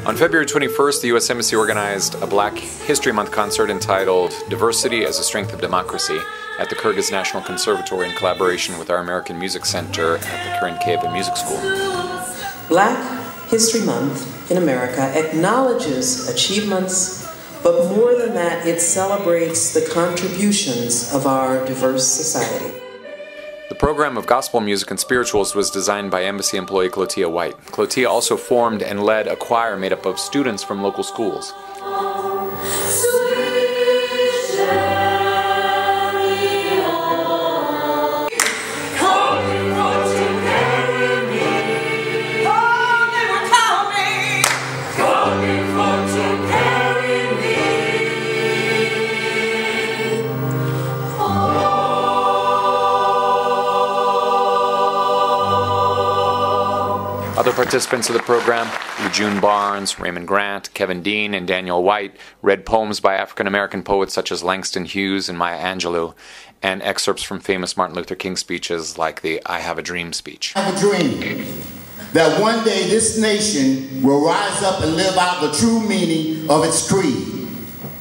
On February 21st, the U.S. Embassy organized a Black History Month concert entitled Diversity as a Strength of Democracy at the Kyrgyz National Conservatory in collaboration with our American Music Center at the Kyrgyzstan Music School. Black History Month in America acknowledges achievements, but more than that, it celebrates the contributions of our diverse society. The program of gospel music and spirituals was designed by Embassy employee Clotia White. Clotia also formed and led a choir made up of students from local schools. Other participants of the program, LaJune Barnes, Raymond Grant, Kevin Dean, and Daniel White, read poems by African-American poets such as Langston Hughes and Maya Angelou, and excerpts from famous Martin Luther King speeches like the I Have a Dream speech. I have a dream that one day this nation will rise up and live out the true meaning of its creed.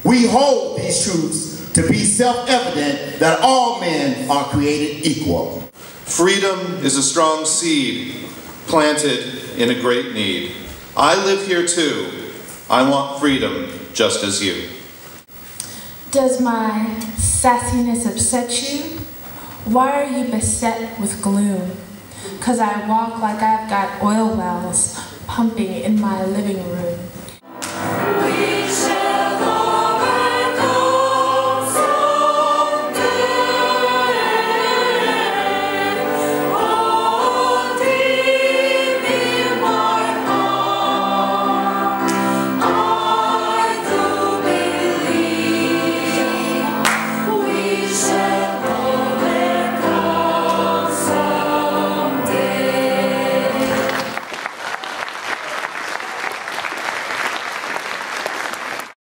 We hold these truths to be self-evident that all men are created equal. Freedom is a strong seed planted in a great need. I live here too. I want freedom just as you. Does my sassiness upset you? Why are you beset with gloom? 'Cause I walk like I've got oil wells pumping in my living room.